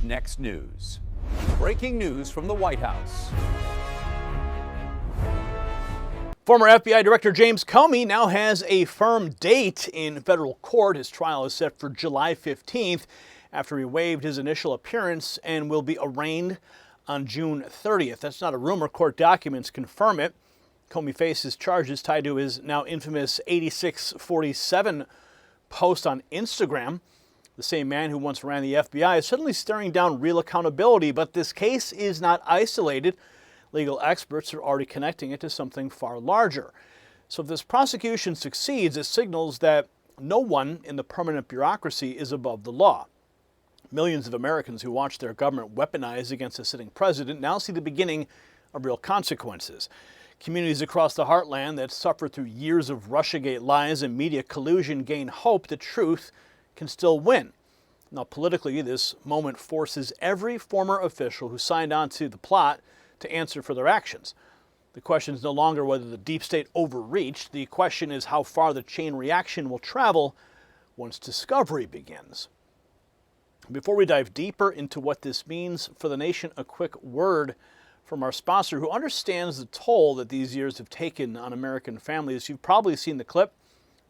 next news. Breaking news from the White House. Former FBI Director James Comey now has a firm date in federal court. His trial is set for July 15th after he waived his initial appearance and will be arraigned on June 30th. That's not a rumor. Court documents confirm it. Comey faces charges tied to his now infamous 8647 post on Instagram. The same man who once ran the FBI is suddenly staring down real accountability, but this case is not isolated. Legal experts are already connecting it to something far larger. So if this prosecution succeeds, it signals that no one in the permanent bureaucracy is above the law. Millions of Americans who watch their government weaponized against a sitting president now see the beginning of real consequences. Communities across the heartland that suffered through years of Russiagate lies and media collusion gain hope that truth can still win. Now, politically, this moment forces every former official who signed on to the plot to answer for their actions. The question is no longer whether the deep state overreached. The question is how far the chain reaction will travel once discovery begins. Before we dive deeper into what this means for the nation, a quick word from our sponsor who understands the toll that these years have taken on American families. You've probably seen the clip.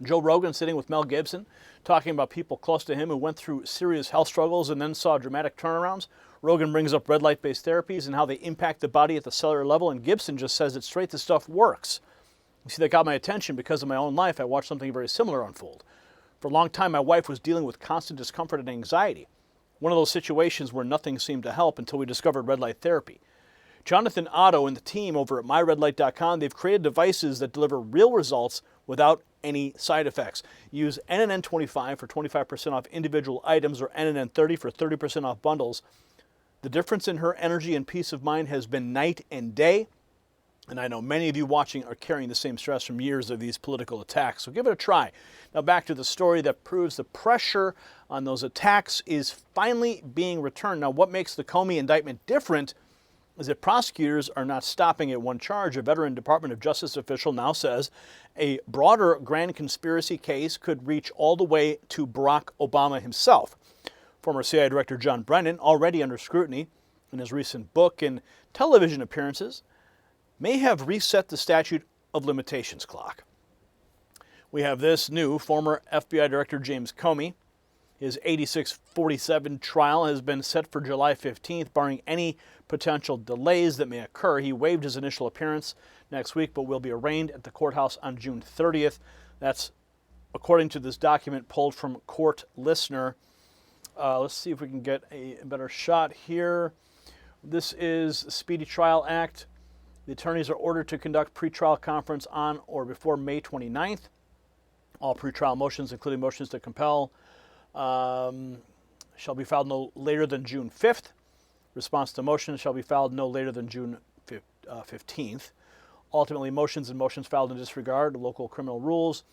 Joe Rogan sitting with Mel Gibson, talking about people close to him who went through serious health struggles and then saw dramatic turnarounds. Rogan brings up red light-based therapies and how they impact the body at the cellular level, and Gibson just says it straight, this stuff works. You see, that got my attention because of my own life. I watched something very similar unfold. For a long time, my wife was dealing with constant discomfort and anxiety. One of those situations where nothing seemed to help until we discovered red light therapy. Jonathan Otto and the team over at myredlight.com, they've created devices that deliver real results without any side effects. Use NNN25 for 25% off individual items or NNN30 for 30% off bundles. The difference in her energy and peace of mind has been night and day. And I know many of you watching are carrying the same stress from years of these political attacks. So give it a try. Now back to the story that proves the pressure on those attacks is finally being returned. Now what makes the Comey indictment different is that prosecutors are not stopping at one charge. A veteran Department of Justice official now says a broader grand conspiracy case could reach all the way to Barack Obama himself. Former CIA Director John Brennan, already under scrutiny in his recent book and television appearances, may have reset the statute of limitations clock. We have this new former FBI Director James Comey. His 8647 trial has been set for July 15th, barring any potential delays that may occur. He waived his initial appearance next week, but will be arraigned at the courthouse on June 30th. That's according to this document pulled from Court Listener. Let's see if we can get a better shot here. This is Speedy Trial Act. The attorneys are ordered to conduct pretrial conference on or before May 29th. All pretrial motions, including motions to compel, shall be filed no later than June 5th. Response to motions shall be filed no later than June 15th. Ultimately, motions and motions filed in disregard of local criminal rules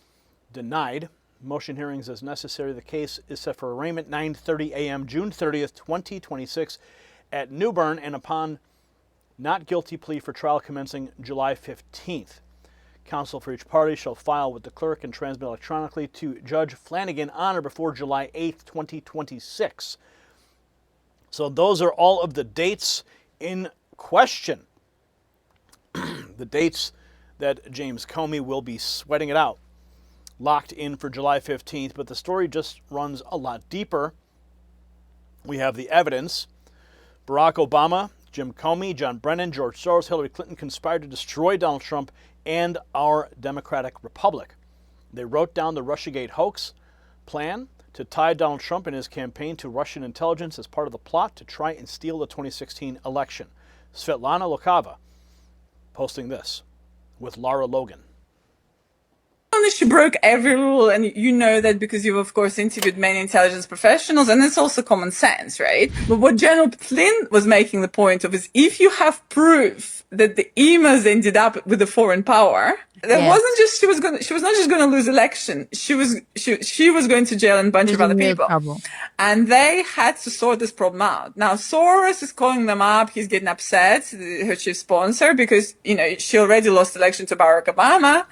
denied. Motion hearings as necessary. The case is set for arraignment 9:30 a.m. June 30th, 2026 at New Bern, and upon not guilty plea for trial commencing July 15th. Counsel for each party shall file with the clerk and transmit electronically to Judge Flanagan on or before July 8th, 2026. So those are all of the dates in question. The dates that James Comey will be sweating it out. Locked in for July 15th, but the story just runs a lot deeper. We have the evidence. Barack Obama, Jim Comey, John Brennan, George Soros, Hillary Clinton conspired to destroy Donald Trump and our democratic republic. They wrote down the Russiagate hoax plan to tie Donald Trump and his campaign to Russian intelligence as part of the plot to try and steal the 2016 election. Svetlana Lokava posting this with Lara Logan. She broke every rule, and you know that because you've, of course, interviewed many intelligence professionals, and it's also common sense, right? But what General Flynn was making the point of is if you have proof that the emails ended up with a foreign power, that wasn't just she was not just going to lose election. She was going to jail and a bunch of other people. And they had to sort this problem out. Now Soros is calling them up. He's getting upset, her chief sponsor, because, you know, she already lost election to Barack Obama.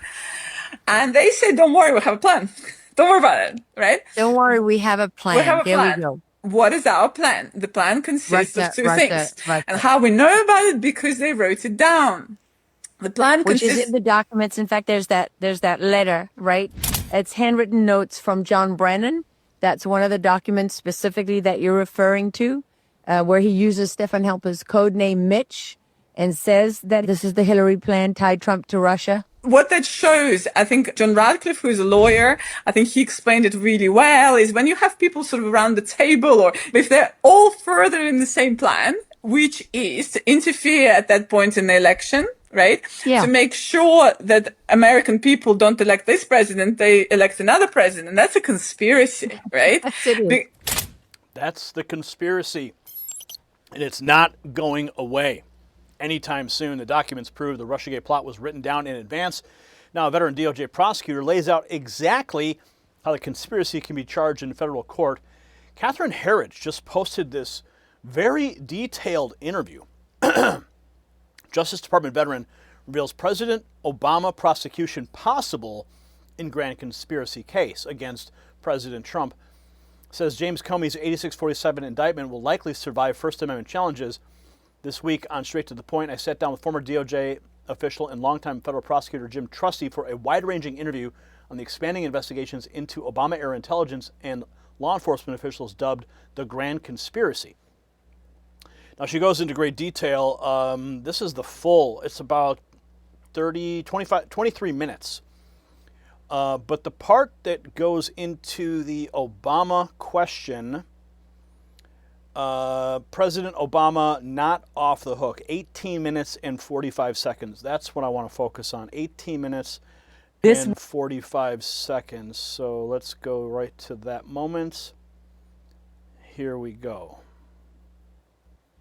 And they said, don't worry, we have a plan. Don't worry about it, right? Don't worry, we have a plan. We have a plan. We go. what is our plan? The plan consists of two things. Russia. And how we know about it? Because they wrote it down. The plan Which is consists... in the documents. In fact, there's that letter, right? It's handwritten notes from John Brennan. That's one of the documents specifically that you're referring to, where he uses Stefan Helper's code name Mitch and says that this is the Hillary plan, tied Trump to Russia. What that shows, I think John Radcliffe, who is a lawyer, I think he explained it really well, is when you have people sort of around the table, or if they're all further in the same plan, which is to interfere at that point in the election, right? Yeah. To make sure that American people don't elect this president, they elect another president. That's a conspiracy, right? That's the conspiracy. And it's not going away anytime soon. The documents prove the Russiagate plot was written down in advance. Now, a veteran DOJ prosecutor lays out exactly how the conspiracy can be charged in federal court. Catherine Herridge just posted this very detailed interview. Justice Department veteran reveals President Obama prosecution possible in grand conspiracy case against President Trump. Says James Comey's 8647 indictment will likely survive First Amendment challenges. This week on Straight to the Point, I sat down with former DOJ official and longtime federal prosecutor Jim Trusty for a wide-ranging interview on the expanding investigations into Obama-era intelligence and law enforcement officials dubbed the Grand Conspiracy. Now, she goes into great detail. This is the full. It's about 23 minutes. But the part that goes into the Obama question, President Obama not off the hook, 18 minutes and 45 seconds. That's what I want to focus on, 18 minutes and 45 seconds. So let's go right to that moment. Here we go.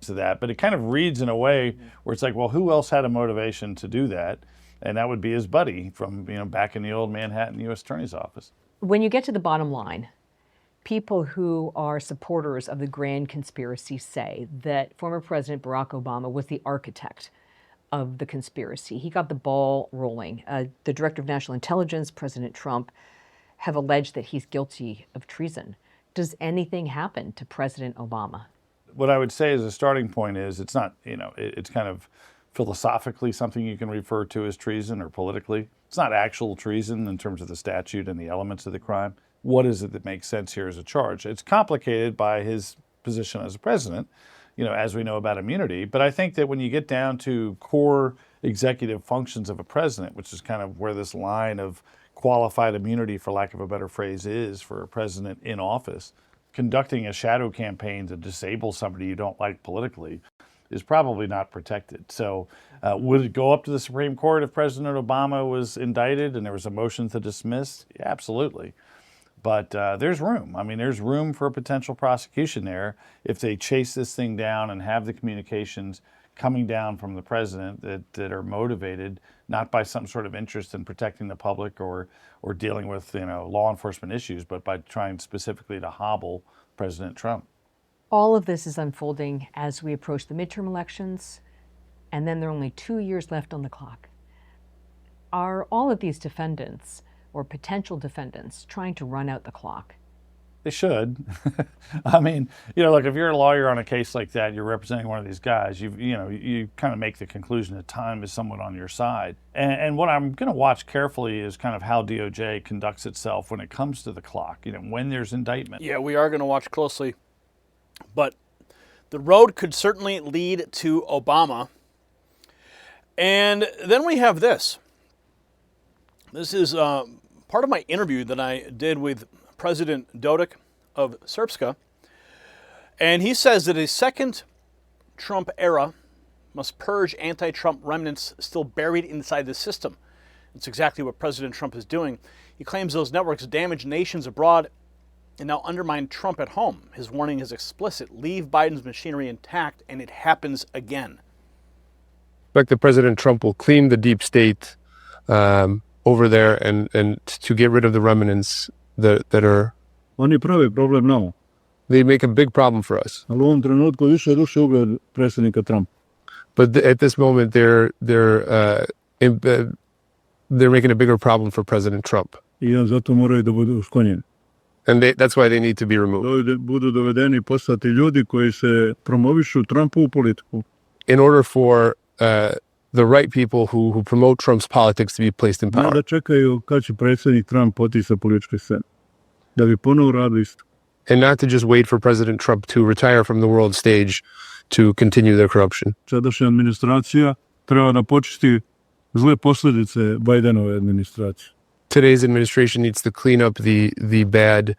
To that, but it kind of reads in a way where it's like, well, who else had a motivation to do that? And that would be his buddy from, back in the old Manhattan U.S. Attorney's Office. When you get to the bottom line, people who are supporters of the grand conspiracy say that former President Barack Obama was the architect of the conspiracy. He got the ball rolling. The Director of National Intelligence, President Trump, have alleged that he's guilty of treason. Does anything happen to President Obama? What I would say as a starting point is it's not, it's kind of philosophically something you can refer to as treason, or politically. It's not actual treason in terms of the statute and the elements of the crime. What is it that makes sense here as a charge? It's complicated by his position as a president, as we know about immunity. But I think that when you get down to core executive functions of a president, which is kind of where this line of qualified immunity, for lack of a better phrase, is for a president in office, conducting a shadow campaign to disable somebody you don't like politically is probably not protected. So would it go up to the Supreme Court if President Obama was indicted and there was a motion to dismiss? Yeah, absolutely. But there's room. I mean, there's room for a potential prosecution there if they chase this thing down and have the communications coming down from the president that are motivated not by some sort of interest in protecting the public or dealing with law enforcement issues, but by trying specifically to hobble President Trump. All of this is unfolding as we approach the midterm elections, and then there are only 2 years left on the clock. Are all of these defendants or potential defendants trying to run out the clock? They should. I mean, look, if you're a lawyer on a case like that, you're representing one of these guys, you kind of make the conclusion that time is somewhat on your side. And what I'm going to watch carefully is kind of how DOJ conducts itself when it comes to the clock, when there's indictment. Yeah, we are going to watch closely. But the road could certainly lead to Obama. And then we have this. This is part of my interview that I did with President Dodik of Srpska. And he says that a second Trump era must purge anti-Trump remnants still buried inside the system. It's exactly what President Trump is doing. He claims those networks damage nations abroad and now undermine Trump at home. His warning is explicit. Leave Biden's machinery intact, and it happens again. I expect that President Trump will clean the deep state over there and to get rid of the remnants that are... Oni pravi problem now. They make a big problem for us. Ali u ovom trenutku više ruše ugled predsjednika Trumpa. But at this moment, they're making a bigger problem for President Trump. I zato moraju da budu sklonjeni. And that's why they need to be removed. Budu dovedeni postati ljudi koji se promovišu Trumpovu politiku. In order for the right people who promote Trump's politics to be placed in Ne power. da čekaju kad će predsjednik Trump otići sa političke scene. Da bi ponovo radili isto. And not to just wait for President Trump to retire from the world stage to continue their corruption. Sadašnja administracija treba da počisti zle posljedice Bidenove administracije. Today's administration needs to clean up the bad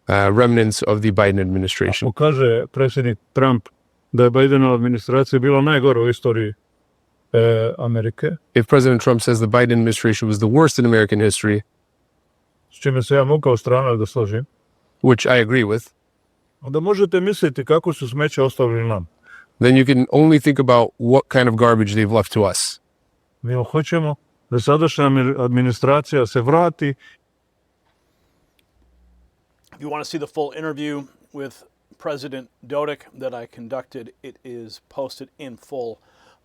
remnants of the Biden administration. Ako kaže predsjednik Trump da je Bidenova administracija bila najgora u istoriji Amerike, If President Trump says the Biden administration was the worst in American history, s čime se ja mogu kao stranac da složim, which I agree with, onda možete misliti kako su smeće ostavili nam. then you can only think about what kind of garbage they've left to us. Mi hoćemo da sadašnja administracija se vrati. If you want to see the full interview with President Dodik that I conducted, it is posted in full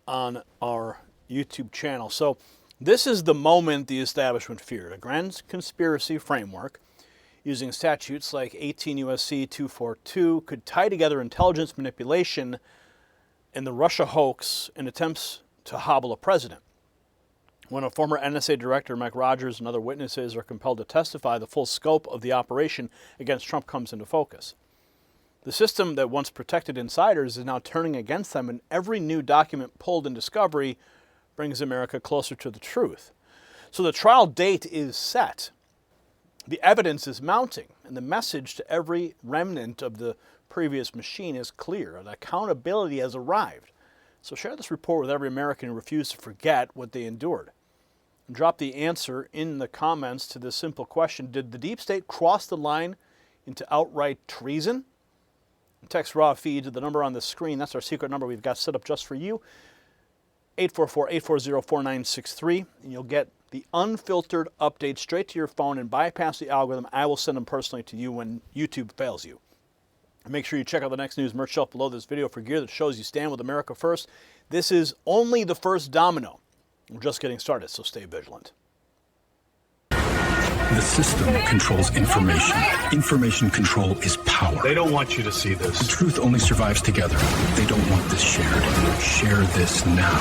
on our YouTube channel. So this is the moment the establishment feared. A grand conspiracy framework using statutes like 18 U.S.C. 242 could tie together intelligence manipulation and the Russia hoax in attempts to hobble a president. When a former NSA director, Mike Rogers, and other witnesses are compelled to testify, the full scope of the operation against Trump comes into focus. The system that once protected insiders is now turning against them, and every new document pulled in discovery brings America closer to the truth. So the trial date is set. The evidence is mounting, and the message to every remnant of the previous machine is clear. And accountability has arrived. So share this report with every American who refused to forget what they endured. And drop the answer in the comments to this simple question: did the deep state cross the line into outright treason? Text raw feed to the number on the screen. That's our secret number we've got set up just for you. 844-840-4963. And you'll get the unfiltered updates straight to your phone and bypass the algorithm. I will send them personally to you when YouTube fails you. Make sure you check out the next news merch shelf below this video for gear that shows you stand with America first. This is only the first domino. We're just getting started, so stay vigilant. The system controls information. Information control is power. They don't want you to see this. The truth only survives together. They don't want this shared. Share this now.